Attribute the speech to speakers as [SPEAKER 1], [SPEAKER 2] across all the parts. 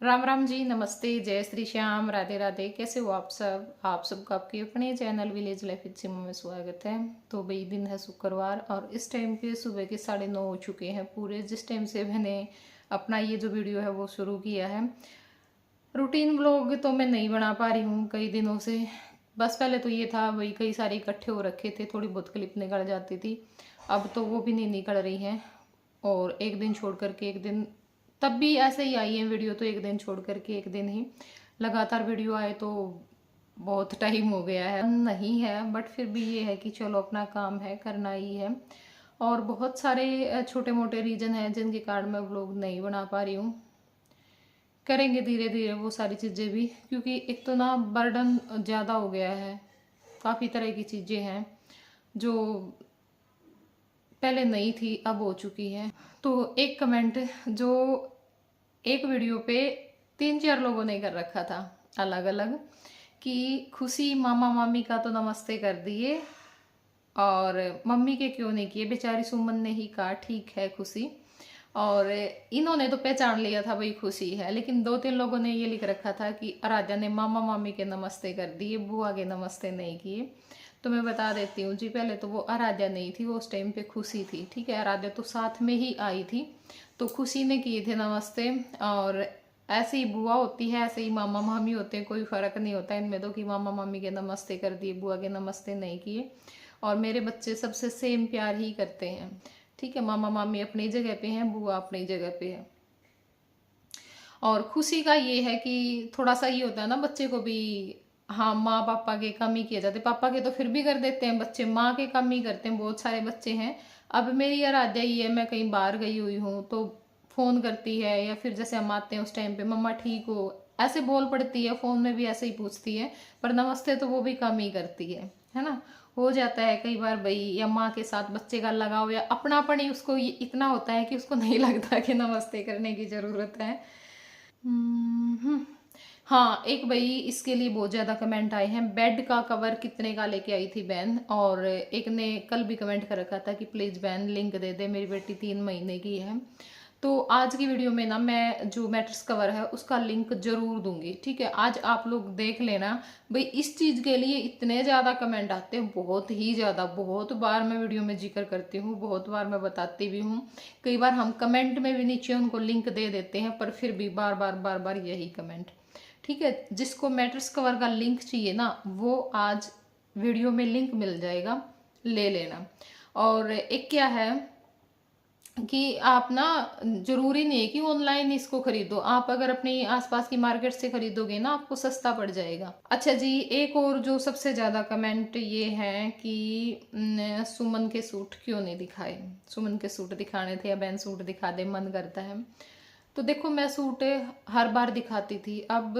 [SPEAKER 1] राम राम जी, नमस्ते, जय श्री श्याम, राधे राधे। कैसे हो आप सब? आप सबका आपके अपने चैनल विलेज लाइफ विद सिमो में स्वागत है। तो भाई दिन है शुक्रवार और इस टाइम पे सुबह के 9:30 हो चुके हैं पूरे। जिस टाइम से मैंने अपना ये जो वीडियो है वो शुरू किया है। रूटीन व्लॉग तो मैं नहीं बना पा रही हूँ कई दिनों से। बस पहले तो ये था भाई, कई सारे इकट्ठे हो रखे थे, थोड़ी बहुत क्लिप निकल जाती थी। अब तो वो भी नहीं निकल रही हैं और एक दिन छोड़ करके एक दिन, तब भी ऐसे ही आई है वीडियो, तो एक दिन छोड़ करके एक दिन ही लगातार वीडियो आए तो बहुत टाइम हो गया है। नहीं है बट फिर भी ये है कि चलो अपना काम है, करना ही है। और बहुत सारे छोटे मोटे रीजन हैं जिनके कारण मैं व्लॉग नहीं बना पा रही हूँ। करेंगे धीरे धीरे वो सारी चीज़ें भी, क्योंकि एक तो ना बर्डन ज़्यादा हो गया है। काफ़ी तरह की चीज़ें हैं जो पहले नहीं थी अब हो चुकी है। तो एक कमेंट जो एक वीडियो पे 3-4 लोगों ने कर रखा था अलग अलग, कि खुशी मामा मामी का तो नमस्ते कर दिए और मम्मी के क्यों नहीं किए। बेचारी सुमन ने ही कहा ठीक है खुशी, और इन्होंने तो पहचान लिया था भाई खुशी है, लेकिन 2-3 लोगों ने ये लिख रखा था कि आराध्या ने मामा मामी के नमस्ते कर दिए, बुआ के नमस्ते नहीं किए। तो मैं बता देती हूँ जी, पहले तो वो आराध्या नहीं थी, वो उस टाइम पे खुशी थी। ठीक है, आराध्या तो साथ में ही आई थी, तो खुशी ने किए थे नमस्ते। और ऐसे ही बुआ होती है, ऐसे ही मामा मामी होते हैं, कोई फर्क नहीं होता इनमें तो कि मामा मामी के नमस्ते कर दिए, बुआ के नमस्ते नहीं किए। और मेरे बच्चे सबसे सेम प्यार ही करते हैं। ठीक है, मामा मामी अपनी जगह पे हैं, बुआ अपनी जगह पे है। और खुशी का ये है कि थोड़ा सा ये होता है ना बच्चे को भी, हाँ माँ पापा के कम ही किए जाते, पापा के तो फिर भी कर देते हैं बच्चे, माँ के कम ही करते हैं। बहुत सारे बच्चे हैं। अब मेरी आराध्या ही है, मैं कहीं बाहर गई हुई हूँ तो फोन करती है, या फिर जैसे हम आते हैं उस टाइम पे मम्मा ठीक हो ऐसे बोल पड़ती है, फोन में भी ऐसे ही पूछती है, पर नमस्ते तो वो भी कम ही करती है ना। हो जाता है कई बार भाई, या माँ के साथ बच्चे का लगाव या अपनापन ही उसको ये इतना होता है कि उसको नहीं लगता कि नमस्ते करने की जरूरत है। हम्म। हाँ, एक भाई इसके लिए बहुत ज्यादा कमेंट आए हैं, बेड का कवर कितने का लेके आई थी बहन। और एक ने कल भी कमेंट कर रखा था कि प्लीज बहन लिंक दे दे, मेरी बेटी 3 महीने की है। तो आज की वीडियो में ना मैं जो मैट्रेस कवर है उसका लिंक जरूर दूंगी। ठीक है, आज आप लोग देख लेना भाई, इस चीज के लिए इतने ज्यादा कमेंट आते हैं, बहुत ही ज्यादा। बहुत बार मैं वीडियो में जिक्र करती हूँ, बहुत बार मैं बताती भी हूँ। कई बार हम कमेंट में भी नीचे उनको लिंक दे देते हैं, पर फिर भी बार बार बार बार यही कमेंट। ठीक है, जिसको मैट्रेस कवर का लिंक चाहिए ना, वो आज वीडियो में लिंक मिल जाएगा, ले लेना। और एक क्या है कि आप ना, जरूरी नहीं है कि ऑनलाइन इसको खरीदो, आप अगर अपनी आसपास की मार्केट से खरीदोगे ना आपको सस्ता पड़ जाएगा। अच्छा जी, एक और जो सबसे ज्यादा कमेंट ये है कि सुमन के सूट क्यों नहीं दिखाए। सुमन के सूट दिखाने थे, या बहन सूट दिखा दे, मन करता है। तो देखो मैं सूट हर बार दिखाती थी, अब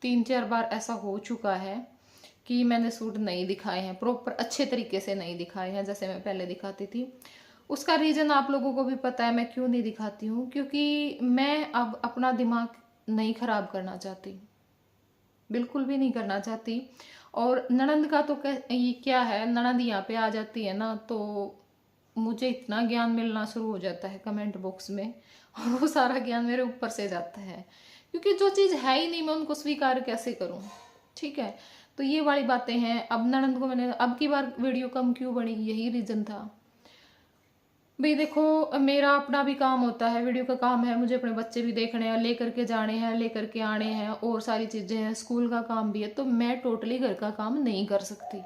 [SPEAKER 1] 3-4 बार ऐसा हो चुका है कि मैंने सूट नहीं दिखाए हैं, प्रॉपर अच्छे तरीके से नहीं दिखाए हैं जैसे मैं पहले दिखाती थी। उसका रीजन आप लोगों को भी पता है मैं क्यों नहीं दिखाती हूँ, क्योंकि मैं अब अपना दिमाग नहीं खराब करना चाहती, बिल्कुल भी नहीं करना चाहती। और ननंद का तो ये क्या है, ननंद यहाँ पे आ जाती है ना तो मुझे इतना ज्ञान मिलना शुरू हो जाता है कमेंट बॉक्स में, और वो सारा ज्ञान मेरे ऊपर से जाता है, क्योंकि जो चीज़ है ही नहीं मैं उनको स्वीकार कैसे करूँ। ठीक है, तो ये वाली बातें हैं। अब ननंद को मैंने अब की बार वीडियो कम क्यों बनी, यही रीज़न था भाई। देखो मेरा अपना भी काम होता है, वीडियो का काम है, मुझे अपने बच्चे भी देखने हैं, लेकर के जाने हैं, लेकर के आने हैं, और सारी चीज़ें हैं, स्कूल का काम भी है, तो मैं टोटली घर का काम नहीं कर सकती।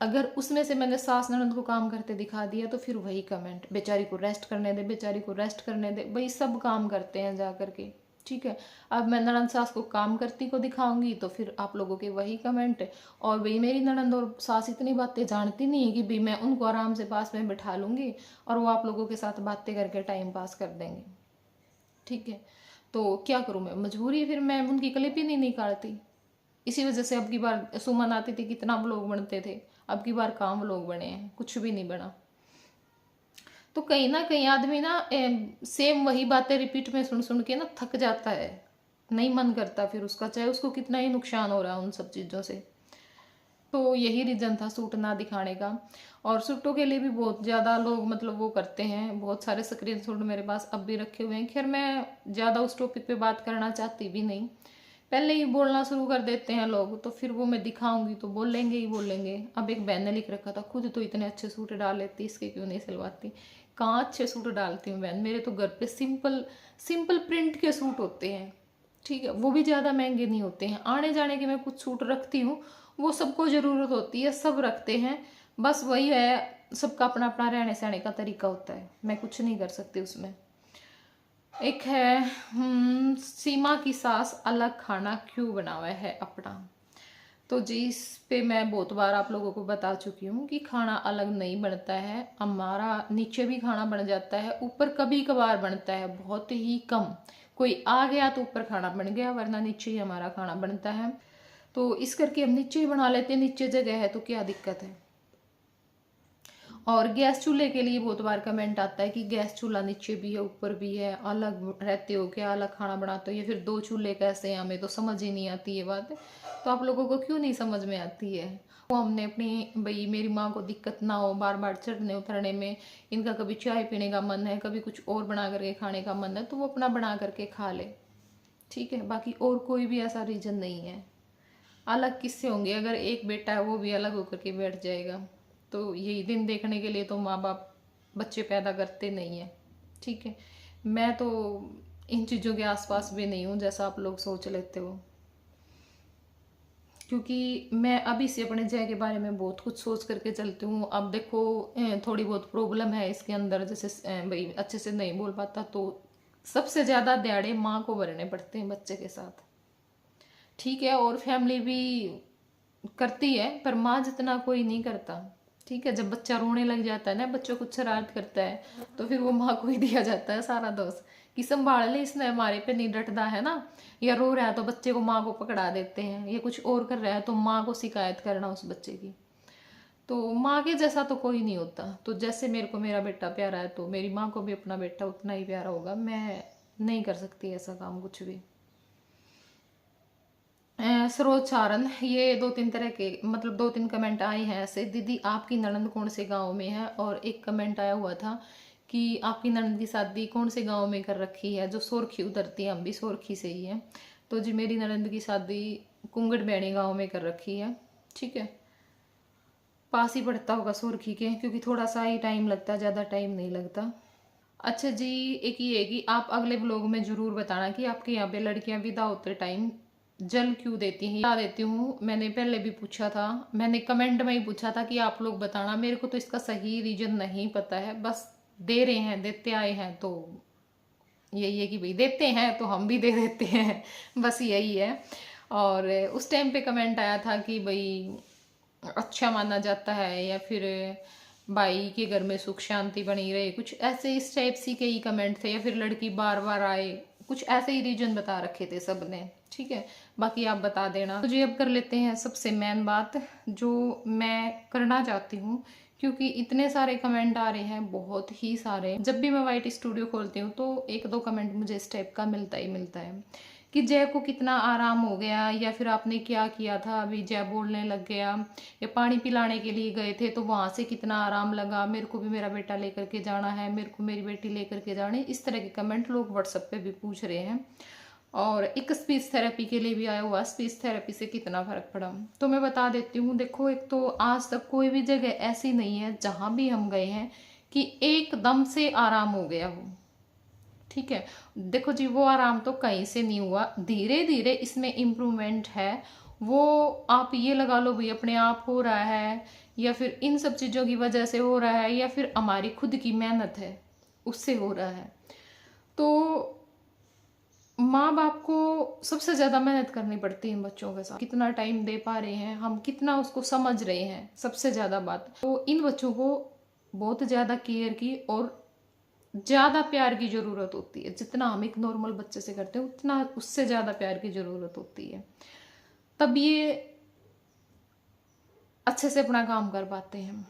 [SPEAKER 1] अगर उसमें से मैंने सास ननद को काम करते दिखा दिया तो फिर वही कमेंट, बेचारी को रेस्ट करने दे, बेचारी को रेस्ट करने दे, भाई सब काम करते हैं जा करके। ठीक है, अब मैं ननंद सास को काम करती को दिखाऊंगी तो फिर आप लोगों के वही कमेंट। और भाई मेरी ननंद और सास इतनी बातें जानती नहीं है कि भाई मैं उनको आराम से पास में बिठा लूंगी और वो आप लोगों के साथ बातें करके टाइम पास कर देंगे। ठीक है, तो क्या करूँ मैं, मजबूरी है, फिर मैं उनकी क्लिप ही नहीं निकालती। इसी वजह से अब की बार सुमन आती थी, कितना व्लॉग बनते थे, अब की बार काम व्लॉग बने हैं, कुछ भी नहीं बना। तो कहीं ना कहीं आदमी ना सेम वही बातें रिपीट में सुन सुन के ना थक जाता है, नहीं मन करता फिर उसका, चाहे उसको कितना ही नुकसान हो रहा है उन सब चीज़ों से। तो यही रीज़न था सूट ना दिखाने का। और सूटों के लिए भी बहुत ज़्यादा लोग मतलब वो करते हैं, बहुत सारे स्क्रीनशॉट मेरे पास अब भी रखे हुए हैं। खैर मैं ज़्यादा उस टॉपिक पे बात करना चाहती भी नहीं, पहले ही बोलना शुरू कर देते हैं लोग, तो फिर वो मैं दिखाऊंगी तो बोलेंगे ही बोलेंगे। अब एक बहन ने लिख रखा था, खुद तो इतने अच्छे सूट डाल लेती, इसके क्यों नहीं सिलवाती। कहाँ अच्छे सूट डालती हूँ बहन, मेरे तो घर पे सिंपल सिंपल प्रिंट के सूट होते हैं, ठीक है, वो भी ज़्यादा महंगे नहीं होते हैं। आने जाने के मैं कुछ सूट रखती हूँ, वो सबको ज़रूरत होती है, सब रखते हैं, बस वही है, सबका अपना अपना रहने सहने का तरीका होता है, मैं कुछ नहीं कर सकती उसमें। एक है सीमा की सास अलग खाना क्यों बनावा है अपना। तो जी इस पे मैं बहुत बार आप लोगों को बता चुकी हूँ कि खाना अलग नहीं बनता है, हमारा नीचे भी खाना बन जाता है, ऊपर कभी कभार बनता है, बहुत ही कम। कोई आ गया तो ऊपर खाना बन गया, वरना नीचे ही हमारा खाना बनता है। तो इस करके हम नीचे ही बना लेते हैं, नीचे जगह है तो क्या दिक्कत है। और गैस चूल्हे के लिए बहुत बार कमेंट आता है कि गैस चूल्हा नीचे भी है ऊपर भी है, अलग रहते हो क्या, अलग खाना बनाते हो, या फिर दो चूल्हे कैसे हैं, हमें तो समझ ही नहीं आती ये बात। तो आप लोगों को क्यों नहीं समझ में आती है। वो हमने अपनी भाई मेरी माँ को दिक्कत ना हो बार बार चढ़ने उतरने में, इनका कभी चाय पीने का मन है, कभी कुछ और बना करके खाने का मन है, तो वो अपना बना करके खा ले, ठीक है। बाकी और कोई भी ऐसा रीज़न नहीं है। अलग किससे होंगे, अगर एक बेटा है वो भी अलग होकर के बैठ जाएगा, तो यही दिन देखने के लिए तो माँ बाप बच्चे पैदा करते नहीं है, ठीक है। मैं तो इन चीज़ों के आसपास भी नहीं हूँ जैसा आप लोग सोच लेते हो, क्योंकि मैं अभी से अपने जय के बारे में बहुत कुछ सोच करके चलती हूँ। अब देखो थोड़ी बहुत प्रॉब्लम है इसके अंदर, जैसे भाई अच्छे से नहीं बोल पाता, तो सबसे ज़्यादा दिहाड़े माँ को भरने पड़ते हैं बच्चे के साथ, ठीक है। और फैमिली भी करती है पर माँ जितना कोई नहीं करता, ठीक है। जब बच्चा रोने लग जाता है ना, बच्चों कुछ शरारत करता है, तो फिर वो माँ को ही दिया जाता है सारा दोष कि संभाल ले, इसने हमारे पे नहीं डटता है ना, या रो रहा है तो बच्चे को माँ को पकड़ा देते हैं, या कुछ और कर रहा है तो माँ को शिकायत करना उस बच्चे की। तो माँ के जैसा तो कोई नहीं होता। तो जैसे मेरे को मेरा बेटा प्यारा है, तो मेरी माँ को भी अपना बेटा उतना ही प्यारा होगा। मैं नहीं कर सकती ऐसा काम कुछ भी। सरोज चारण, ये दो तीन तरह के मतलब दो तीन कमेंट आए हैं ऐसे, दीदी आपकी ननंद कौन से गांव में है। और एक कमेंट आया हुआ था कि आपकी ननंद की शादी कौन से गांव में कर रखी है, जो सोरखी उतरती है, हम भी सोरखी से ही है। तो जी मेरी ननंद की शादी कुंगड़ बैणी गाँव में कर रखी है, ठीक है। पास ही पड़ता होगा सोरखी के, क्योंकि थोड़ा सा ही टाइम लगता है, ज़्यादा टाइम नहीं लगता। अच्छा जी, एक ये है कि आप अगले ब्लॉग में ज़रूर बताना कि आपके यहाँ पे लड़कियां विदा होते टाइम जल क्यों देती हैं। बता देती हूँ, मैंने पहले भी पूछा था, मैंने कमेंट में ही पूछा था कि आप लोग बताना, मेरे को तो इसका सही रीजन नहीं पता है, बस दे रहे हैं, देते आए हैं, तो यही है कि भाई देते हैं तो हम भी दे देते हैं, बस यही है। और उस टाइम पे कमेंट आया था कि भाई अच्छा माना जाता है, या फिर भाई के घर में सुख शांति बनी रहे, कुछ ऐसे इस टाइप सी के ही कमेंट थे, या फिर लड़की बार बार आए, कुछ ऐसे ही रीजन बता रखे थे सब ने, ठीक है। बाकी आप बता देना। तो जी अब कर लेते हैं सबसे मेन बात जो मैं करना चाहती हूँ, क्योंकि इतने सारे कमेंट आ रहे हैं, बहुत ही सारे। जब भी मैं वाइट स्टूडियो खोलती हूँ तो एक दो कमेंट मुझे इस टाइप का मिलता ही मिलता है कि जय को कितना आराम हो गया, या फिर आपने क्या किया था, अभी जय बोलने लग गया, या पानी पिलाने के लिए गए थे तो वहाँ से कितना आराम लगा, मेरे को भी मेरा बेटा लेकर के जाना है, मेरे को मेरी बेटी लेकर के जानी। इस तरह के कमेंट लोग व्हाट्सएप पे भी पूछ रहे हैं। और एक स्पीच थेरेपी के लिए भी आया हुआ, स्पीच थेरेपी से कितना फर्क पड़ा, तो मैं बता देती हूँ। देखो एक तो आज तक कोई भी जगह ऐसी नहीं है जहाँ भी हम गए हैं कि एकदम से आराम हो गया हो, ठीक है। देखो जी वो आराम तो कहीं से नहीं हुआ, धीरे धीरे इसमें इम्प्रूवमेंट है। वो आप ये लगा लो भाई अपने आप हो रहा है, या फिर इन सब चीज़ों की वजह से हो रहा है, या फिर हमारी खुद की मेहनत है उससे हो रहा है। तो माँ बाप को सबसे ज़्यादा मेहनत करनी पड़ती है बच्चों के साथ, कितना टाइम दे पा रहे हैं हम, कितना उसको समझ रहे हैं, सबसे ज़्यादा बात। तो इन बच्चों को बहुत ज़्यादा केयर की और ज़्यादा प्यार की ज़रूरत होती है। जितना हम एक नॉर्मल बच्चे से करते हैं उतना उससे ज़्यादा प्यार की ज़रूरत होती है, तब ये अच्छे से अपना काम कर पाते हैं।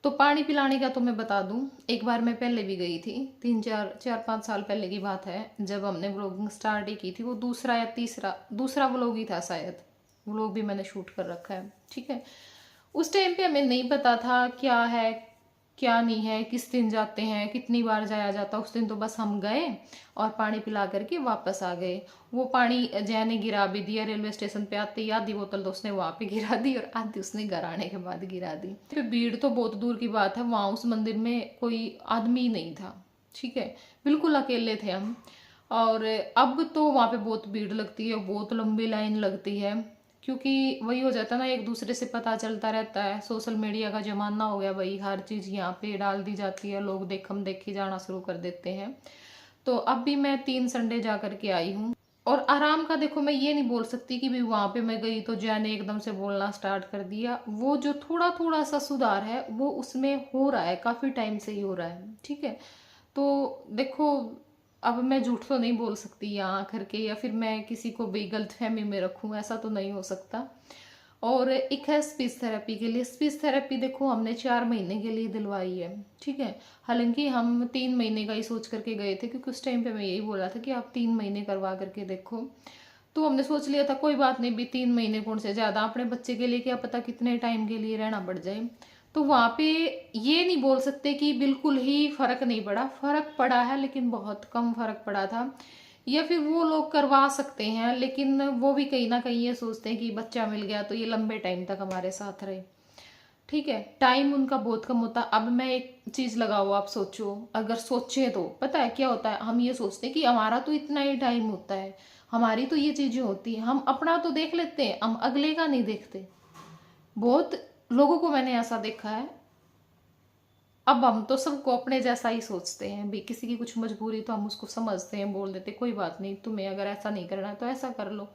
[SPEAKER 1] तो पानी पिलाने का तो मैं बता दूं, एक बार मैं पहले भी गई थी, 3-4-5 साल पहले की बात है, जब हमने व्लॉगिंग स्टार्ट ही की थी, वो दूसरा या तीसरा दूसरा व्लॉग ही था शायद, व्लॉग भी मैंने शूट कर रखा है, ठीक है। उस टाइम पे हमें नहीं पता था क्या है क्या नहीं है, किस दिन जाते हैं, कितनी बार जाया जाता। उस दिन तो बस हम गए और पानी पिला करके वापस आ गए। वो पानी जय ने गिरा भी दिया रेलवे स्टेशन पे आते ही, आधी बोतल तो उसने वहाँ पे गिरा दी और आधी उसने घर आने के बाद गिरा दी। फिर भीड़ तो बहुत दूर की बात है, वहाँ उस मंदिर में कोई आदमी नहीं था, ठीक है, बिल्कुल अकेले थे हम। और अब तो वहाँ पे बहुत भीड़ लगती है, बहुत लंबी लाइन लगती है, क्योंकि वही हो जाता है ना, एक दूसरे से पता चलता रहता है। सोशल मीडिया का जमाना हो गया भाई, हर चीज़ यहाँ पे डाल दी जाती है, लोग देखम देखी जाना शुरू कर देते हैं। तो अब भी मैं 3 संडे जा करके आई हूँ। और आराम का देखो, मैं ये नहीं बोल सकती कि भी वहाँ पे मैं गई तो जय ने एकदम से बोलना स्टार्ट कर दिया। वो जो थोड़ा थोड़ा सा सुधार है वो उसमें हो रहा है, काफ़ी टाइम से ही हो रहा है, ठीक है। तो देखो, अब मैं झूठ तो नहीं बोल सकती यहाँ आकर के, या फिर मैं किसी को भी गलतफहमी में रखूँ, ऐसा तो नहीं हो सकता। और एक है स्पीच थेरेपी के लिए। स्पीच थेरेपी देखो हमने 4 महीने के लिए दिलवाई है, ठीक है। हालांकि हम 3 महीने का ही सोच करके गए थे, क्योंकि उस टाइम पे मैं यही बोला था कि आप 3 महीने करवा करके देखो। तो हमने सोच लिया था कोई बात नहीं भी, 3 महीने कौन से ज़्यादा, अपने बच्चे के लिए क्या पता कितने टाइम के लिए रहना पड़ जाए। तो वहाँ पे ये नहीं बोल सकते कि बिल्कुल ही फर्क नहीं पड़ा, फर्क पड़ा है लेकिन बहुत कम फर्क पड़ा था। या फिर वो लोग करवा सकते हैं, लेकिन वो भी कहीं ना कहीं ये सोचते हैं कि बच्चा मिल गया तो ये लंबे टाइम तक हमारे साथ रहे, ठीक है। टाइम उनका बहुत कम होता। अब मैं एक चीज लगाओ, आप सोचो, अगर सोचे तो पता है क्या होता है, हम ये सोचते हैं कि हमारा तो इतना ही टाइम होता है, हमारी तो ये चीजें होती हैं, हम अपना तो देख लेते हैं, हम अगले का नहीं देखते। बहुत लोगों को मैंने ऐसा देखा है। अब हम तो सबको अपने जैसा ही सोचते हैं भी, किसी की कुछ मजबूरी तो हम उसको समझते हैं, बोल देते कोई बात नहीं, तुम्हें अगर ऐसा नहीं करना है तो ऐसा कर लो।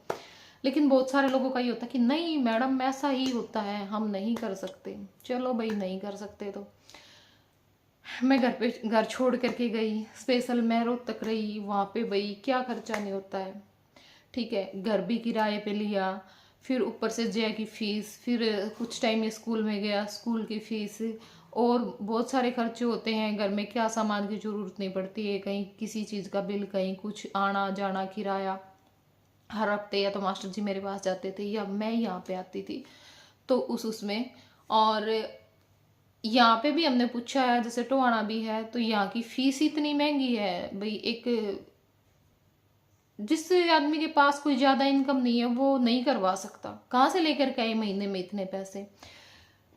[SPEAKER 1] लेकिन बहुत सारे लोगों का ये होता है कि नहीं मैडम ऐसा ही होता है, हम नहीं कर सकते। चलो भाई, नहीं कर सकते तो मैं घर छोड़ करके गई, स्पेशल मैं रोहतक रही, वहाँ पे भाई क्या खर्चा नहीं होता है, ठीक है। घर भी किराए पे लिया, फिर ऊपर से जय की फीस, फिर कुछ टाइम स्कूल में गया, स्कूल की फीस, और बहुत सारे खर्चे होते हैं घर में, क्या सामान की जरूरत नहीं पड़ती है, कहीं किसी चीज़ का बिल, कहीं कुछ आना जाना, किराया हर हफ्ते। या तो मास्टर जी मेरे पास जाते थे या मैं यहाँ पे आती थी, तो उसमें। और यहाँ पे भी हमने पूछा है, जैसे टोहाना भी है, तो यहाँ की फीस इतनी महंगी है भाई, एक जिस आदमी के पास कोई ज्यादा इनकम नहीं है वो नहीं करवा सकता, कहाँ से लेकर के आए महीने में इतने पैसे।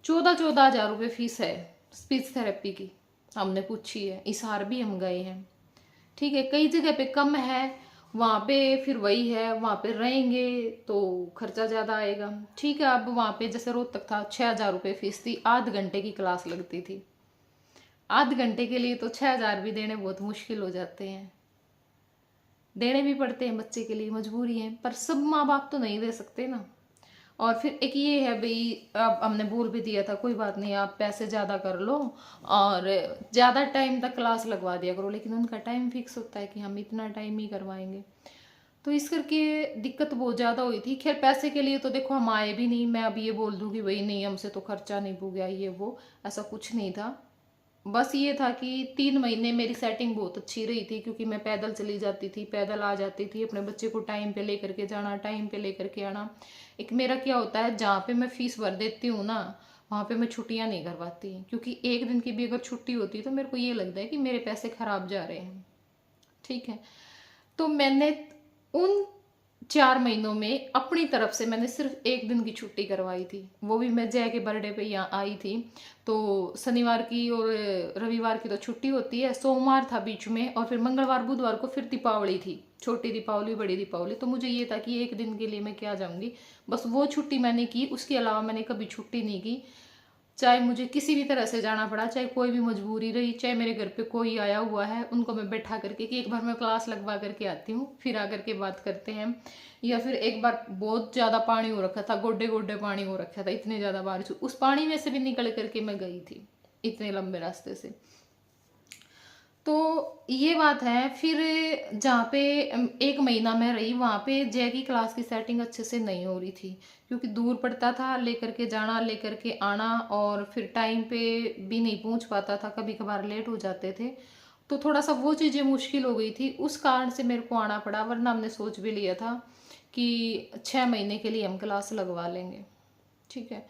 [SPEAKER 1] 14,000 रुपये फीस है स्पीच थेरेपी की, हमने पूछी है। इसार भी हम गए हैं, ठीक है, कई जगह पे कम है, वहाँ पे फिर वही है, वहाँ पे रहेंगे तो खर्चा ज़्यादा आएगा, ठीक है। अब वहाँ पे जैसे रोहतक था, 6,000 रुपये फीस थी, आध घंटे की क्लास लगती थी। आध घंटे के लिए तो 6,000 भी देने बहुत मुश्किल हो जाते हैं, देने भी पड़ते हैं, बच्चे के लिए मजबूरी है, पर सब माँ बाप तो नहीं दे सकते ना। और फिर एक ये है भाई, अब हमने बोल भी दिया था कोई बात नहीं आप पैसे ज़्यादा कर लो और ज़्यादा टाइम तक क्लास लगवा दिया करो, लेकिन उनका टाइम फिक्स होता है कि हम इतना टाइम ही करवाएंगे। तो इस करके दिक्कत बहुत ज़्यादा हुई थी। खैर पैसे के लिए तो देखो हम आए भी नहीं, मैं अब ये बोल दूँ कि भाई नहीं हमसे तो खर्चा नहीं हो गया ये वो, ऐसा कुछ नहीं था। बस ये था कि 3 महीने मेरी सेटिंग बहुत अच्छी रही थी, क्योंकि मैं पैदल चली जाती थी, पैदल आ जाती थी, अपने बच्चे को टाइम पे लेकर के जाना, टाइम पे लेकर के आना। एक मेरा क्या होता है, जहाँ पे मैं फीस भर देती हूँ ना, वहाँ पे मैं छुट्टियाँ नहीं करवाती, क्योंकि एक दिन की भी अगर छुट्टी होती है तो मेरे को ये लगता है कि मेरे पैसे खराब जा रहे हैं, ठीक है। तो मैंने उन 4 महीनों में अपनी तरफ से मैंने सिर्फ 1 दिन की छुट्टी करवाई थी, वो भी मैं जय के बर्थडे पे यहाँ आई थी। तो शनिवार की और रविवार की तो छुट्टी होती है, सोमवार था बीच में, और फिर मंगलवार बुधवार को फिर दीपावली थी, छोटी दीपावली बड़ी दीपावली। तो मुझे ये था कि 1 दिन के लिए मैं क्या जाऊँगी, बस वो छुट्टी मैंने की, उसके अलावा मैंने कभी छुट्टी नहीं की। चाहे मुझे किसी भी तरह से जाना पड़ा, चाहे कोई भी मजबूरी रही, चाहे मेरे घर पे कोई आया हुआ है उनको मैं बैठा करके कि एक बार मैं क्लास लगवा करके आती हूँ फिर आकर के बात करते हैं। या फिर एक बार बहुत ज़्यादा पानी हो रखा था, गोड्डे गोड्डे पानी हो रखा था, इतने ज़्यादा बारिश, उस पानी में से भी निकल करके मैं गई थी इतने लंबे रास्ते से। तो ये बात है। फिर जहाँ पे 1 महीना मैं रही, वहाँ पे जय की क्लास की सेटिंग अच्छे से नहीं हो रही थी, क्योंकि दूर पड़ता था, लेकर के जाना लेकर के आना, और फिर टाइम पे भी नहीं पहुँच पाता था, कभी कभार लेट हो जाते थे। तो थोड़ा सा वो चीज़ें मुश्किल हो गई थी, उस कारण से मेरे को आना पड़ा, वरना हमने सोच भी लिया था कि 6 महीने के लिए हम क्लास लगवा लेंगे। ठीक है,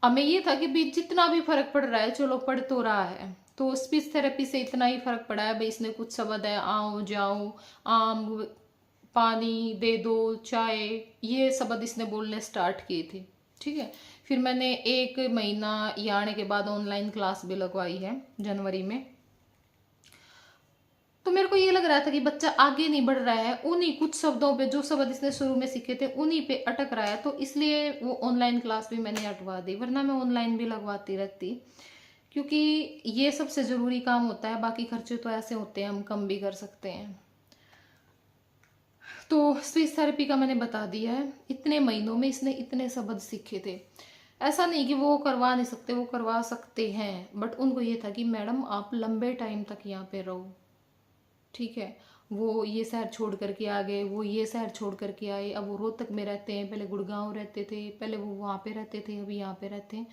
[SPEAKER 1] हमें ये था कि भाई जितना भी फर्क पड़ रहा है चलो पढ़ तो रहा है। तो स्पीच थेरेपी से इतना ही फर्क पड़ा है भाई, इसने कुछ शब्द है आओ जाओ, आम, पानी दे दो, चाय, ये शब्द इसने बोलने स्टार्ट किए थे। ठीक है, फिर मैंने 1 महीना यहाँ आने के बाद ऑनलाइन क्लास भी लगवाई है जनवरी में। तो मेरे को ये लग रहा था कि बच्चा आगे नहीं बढ़ रहा है, उन्हीं कुछ शब्दों पे, जो शब्द इसने शुरू में सीखे थे उन्हीं पे अटक रहा है, तो इसलिए वो ऑनलाइन क्लास भी मैंने हटवा दी, वरना मैं ऑनलाइन भी लगवाती रहती, क्योंकि ये सबसे ज़रूरी काम होता है। बाकी खर्चे तो ऐसे होते हैं हम कम भी कर सकते हैं। तो स्पीच थेरेपी का मैंने बता दिया है, इतने महीनों में इसने इतने शब्द सीखे थे। ऐसा नहीं कि वो करवा नहीं सकते, वो करवा सकते हैं, बट उनको ये था कि मैडम आप लंबे टाइम तक यहाँ पे रहो। ठीक है, वो ये शहर छोड़ करके आ गए, वो ये शहर छोड़ करके आए, अब वो रोहतक में रहते हैं, पहले गुड़गांव रहते थे, पहले वो वहाँ पे रहते थे, अभी यहाँ पे रहते हैं।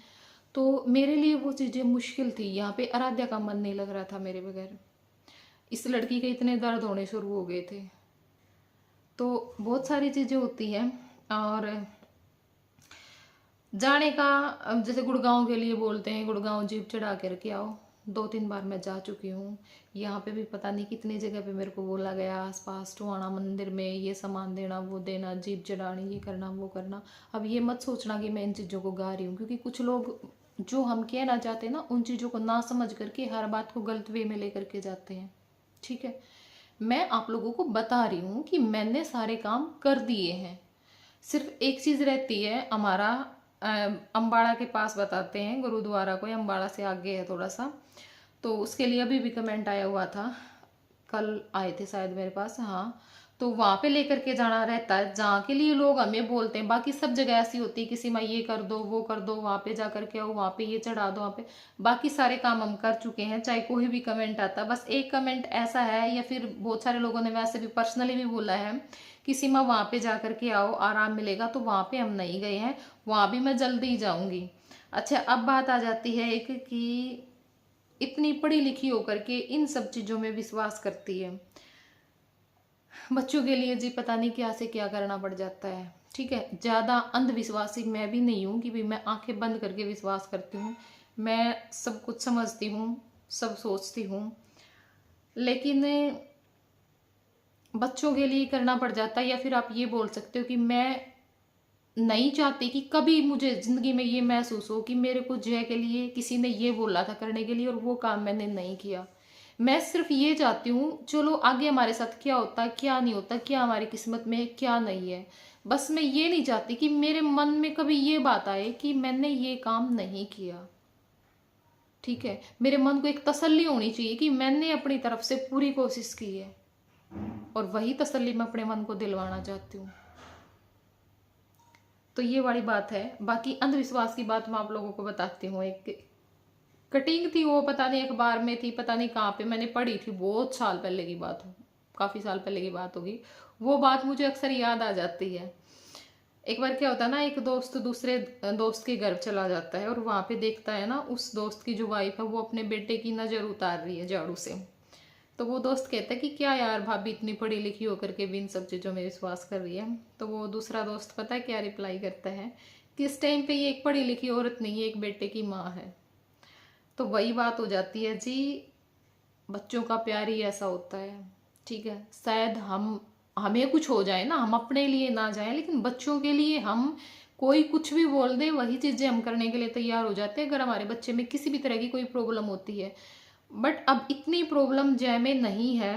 [SPEAKER 1] तो मेरे लिए वो चीज़ें मुश्किल थी, यहाँ पे आराध्या का मन नहीं लग रहा था मेरे बगैर, इस लड़की के इतने दर्द होने शुरू हो गए थे। तो बहुत सारी चीज़ें होती हैं। और जाने का, अब जैसे गुड़गांव के लिए बोलते हैं, गुड़गांव जीप चढ़ा करके आओ, 2-3 बार मैं जा चुकी हूँ। यहाँ पे भी पता नहीं कितनी जगह पे मेरे को बोला गया, आसपास टोहाना मंदिर में ये सामान देना, वो देना, जीप चढ़ानी, ये करना, वो करना। अब ये मत सोचना कि मैं इन चीज़ों को गा रही हूँ, क्योंकि कुछ लोग जो हम कहना चाहते हैं ना, उन चीज़ों को ना समझ करके हर बात को गलत वे में लेकर के जाते हैं। ठीक है, मैं आप लोगों को बता रही हूँ कि मैंने सारे काम कर दिए हैं। सिर्फ एक चीज़ रहती है, हमारा अम्बाड़ा के पास बताते हैं गुरुद्वारा को, अम्बाड़ा से आगे है थोड़ा सा, तो उसके लिए अभी भी कमेंट आया हुआ था, कल आए थे शायद मेरे पास, हाँ। तो वहाँ पे लेकर के जाना रहता है, जहाँ के लिए लोग हमें बोलते हैं। बाकी सब जगह ऐसी होती है, किसी में ये कर दो, वो कर दो, वहाँ पे जा करके आओ, वहाँ पे ये चढ़ा दो, वहाँ पे। बाकी सारे काम हम कर चुके हैं, चाहे कोई भी कमेंट आता, बस एक कमेंट ऐसा है, या फिर बहुत सारे लोगों ने वैसे भी पर्सनली भी बोला है कि सीमा वहाँ पे जा करके आओ, आराम मिलेगा, तो वहाँ पे हम नहीं गए हैं, वहाँ भी मैं जल्दी ही जाऊँगी। अच्छा, अब बात आ जाती है एक कि इतनी पढ़ी लिखी होकर के इन सब चीज़ों में विश्वास करती है। बच्चों के लिए जी पता नहीं क्या से क्या करना पड़ जाता है। ठीक है, ज़्यादा अंधविश्वासी मैं भी नहीं हूँ कि भी मैं आंखें बंद करके विश्वास करती हूँ। मैं सब कुछ समझती हूँ, सब सोचती हूँ, लेकिन बच्चों के लिए करना पड़ जाता है। या फिर आप ये बोल सकते हो कि मैं नहीं चाहती कि कभी मुझे ज़िंदगी में ये महसूस हो कि मेरे को जय के लिए किसी ने ये बोला था करने के लिए और वो काम मैंने नहीं किया। मैं सिर्फ ये चाहती हूँ, चलो आगे हमारे साथ क्या होता है, क्या नहीं होता, क्या हमारी किस्मत में है, क्या नहीं है। बस मैं ये नहीं चाहती कि मेरे मन में कभी ये बात आए कि मैंने ये काम नहीं किया। ठीक है, मेरे मन को एक तसल्ली होनी चाहिए कि मैंने अपनी तरफ से पूरी कोशिश की है, और वही तसल्ली मैं अपने मन को दिलवाना चाहती हूँ। तो ये वाली बात है। बाकी अंधविश्वास की बात मैं आप लोगों को बताती हूँ। एक कटिंग थी, वो पता नहीं अखबार में थी, पता नहीं कहाँ पे मैंने पढ़ी थी, बहुत साल पहले की बात हो, काफ़ी साल पहले की बात होगी। वो बात मुझे अक्सर याद आ जाती है। एक बार क्या होता है ना, एक दोस्त दूसरे दोस्त के घर चला जाता है और वहाँ पे देखता है ना, उस दोस्त की जो वाइफ है वो अपने बेटे की नज़र उतार रही है झाड़ू से। तो वो दोस्त कहता है कि क्या यार, भाभी इतनी पढ़ी लिखी होकर के भी इन सब चीज़ों में विश्वास कर रही है। तो वो दूसरा दोस्त पता है क्या रिप्लाई करता है कि इस टाइम पे ये एक पढ़ी लिखी औरत नहीं है, एक बेटे की माँ है। तो वही बात हो जाती है जी, बच्चों का प्यार ही ऐसा होता है। ठीक है, शायद हमें कुछ हो जाए ना, हम अपने लिए ना जाए, लेकिन बच्चों के लिए हम कोई कुछ भी बोल दे, वही चीज़ें हम करने के लिए तैयार हो जाते हैं अगर हमारे बच्चे में किसी भी तरह की कोई प्रॉब्लम होती है। बट अब इतनी प्रॉब्लम जय में नहीं है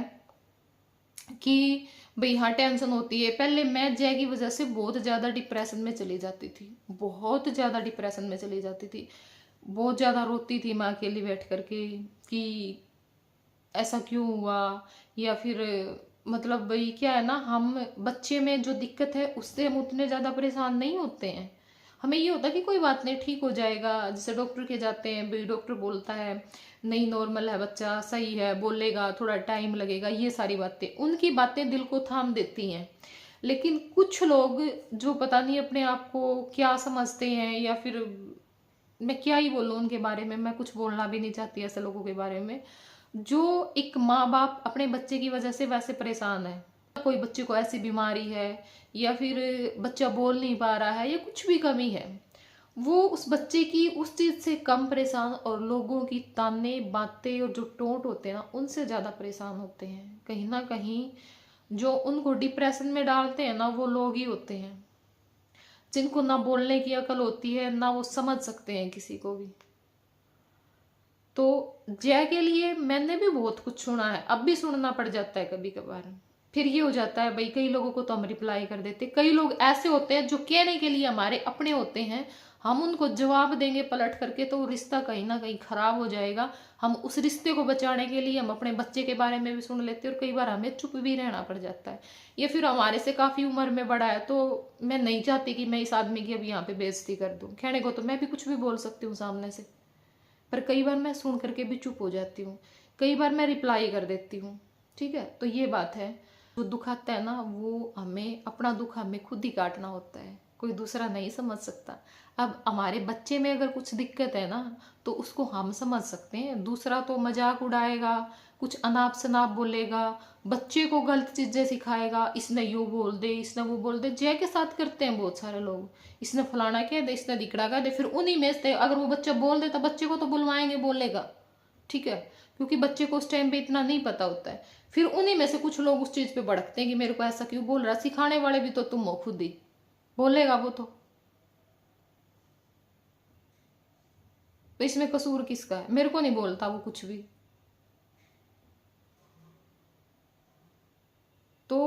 [SPEAKER 1] कि भाई हाँ टेंशन होती है। पहले मैं जय की वजह से बहुत ज़्यादा डिप्रेशन में चली जाती थी, बहुत ज़्यादा डिप्रेशन में चली जाती थी, बहुत ज़्यादा रोती थी मैं अकेली बैठ करके कि ऐसा क्यों हुआ। या फिर मतलब भाई क्या है ना, हम बच्चे में जो दिक्कत है उससे हम उतने ज़्यादा परेशान नहीं होते हैं। हमें ये होता है कि कोई बात नहीं, ठीक हो जाएगा। जैसे डॉक्टर के जाते हैं, भाई डॉक्टर बोलता है नहीं नॉर्मल है बच्चा, सही है, बोलेगा, थोड़ा टाइम लगेगा, ये सारी बातें, उनकी बातें दिल को थाम देती हैं। लेकिन कुछ लोग जो पता नहीं अपने आप को क्या समझते हैं, या फिर मैं क्या ही बोलूँ उनके बारे में, मैं कुछ बोलना भी नहीं चाहती ऐसे लोगों के बारे में, जो एक माँ बाप अपने बच्चे की वजह से वैसे परेशान है। कोई बच्चे को ऐसी बीमारी है या फिर बच्चा बोल नहीं पा रहा है या कुछ भी कमी है, वो उस बच्चे की उस चीज से कम परेशान और लोगों की ताने बातें और जो टोंट होते हैं ना उनसे ज्यादा परेशान होते हैं। कहीं ना कहीं जो उनको डिप्रेशन में डालते हैं ना वो लोग ही होते हैं, जिनको ना बोलने की अकल होती है ना वो समझ सकते हैं किसी को भी। तो जय के लिए मैंने भी बहुत कुछ सुना है, अब भी सुनना पड़ जाता है कभी कभार। फिर ये हो जाता है भाई, कई लोगों को तो हम रिप्लाई कर देते, कई लोग ऐसे होते हैं जो कहने के लिए हमारे अपने होते हैं, हम उनको जवाब देंगे पलट करके तो वो रिश्ता कहीं ना कहीं खराब हो जाएगा। हम उस रिश्ते को बचाने के लिए हम अपने बच्चे के बारे में भी सुन लेते हैं और कई बार हमें चुप भी रहना पड़ जाता है। या फिर हमारे से काफी उम्र में बड़ा है तो मैं नहीं चाहती कि मैं इस आदमी की अभी यहाँ पे बेइज्जती कर दूं। कहने को तो मैं भी कुछ भी बोल सकती हूँ सामने से, पर कई बार मैं सुन करके भी चुप हो जाती हूँ, कई बार मैं रिप्लाई कर देती हूँ। ठीक है, तो ये बात है। जो दुख आता है ना वो हमें, अपना दुख हमें खुद ही काटना होता है, कोई दूसरा नहीं समझ सकता। अब हमारे बच्चे में अगर कुछ दिक्कत है ना तो उसको हम समझ सकते हैं, दूसरा तो मजाक उड़ाएगा, कुछ अनाप शनाप बोलेगा, बच्चे को गलत चीजें सिखाएगा, इसने यू बोल दे, इसने वो बोल दे। जय के साथ करते हैं बहुत सारे लोग, इसने फलाना कह दे, इसने दिखड़ा कह दे, फिर उन्हीं में से अगर वो बच्चा बोल दे तो बच्चे को तो बुलवाएंगे, बोलेगा। ठीक है, क्योंकि बच्चे को उस टाइम पे इतना नहीं पता होता है। फिर उन्हीं में से कुछ लोग उस चीज पे भड़कते हैं कि मेरे को ऐसा क्यों बोल रहा, सिखाने वाले भी तो तुम हो खुद ही, बोलेगा वो तो इसमें कसूर किसका है? मेरे को नहीं बोलता वो कुछ भी। तो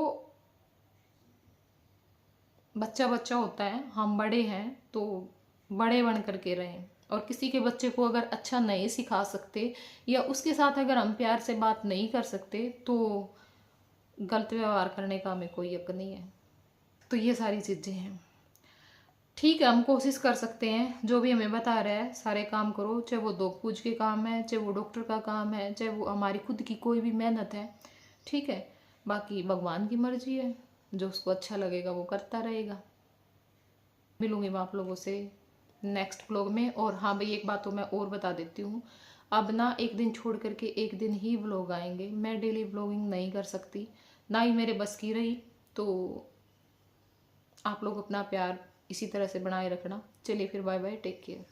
[SPEAKER 1] बच्चा बच्चा होता है, हम बड़े हैं तो बड़े बन करके रहें। और किसी के बच्चे को अगर अच्छा नहीं सिखा सकते या उसके साथ अगर हम प्यार से बात नहीं कर सकते तो गलत व्यवहार करने का हमें कोई हक नहीं है। तो ये सारी चीज़ें हैं। ठीक है, हम कोशिश कर सकते हैं, जो भी हमें बता रहा है सारे काम करो, चाहे वो दो पूज के काम है, चाहे वो डॉक्टर का काम है, चाहे वो हमारी खुद की कोई भी मेहनत है। ठीक है, बाकी भगवान की मर्जी है, जो उसको अच्छा लगेगा वो करता रहेगा। मिलूंगी मैं आप लोगों से नेक्स्ट व्लॉग में। और हाँ भाई, एक बात तो मैं और बता देती हूँ, अब ना एक दिन छोड़ करके एक दिन ही व्लॉग आएंगे, मैं डेली व्लॉगिंग नहीं कर सकती, ना ही मेरे बस की रही। तो आप लोग अपना प्यार इसी तरह से बनाए रखना। चलिए फिर, बाय बाय, टेक केयर।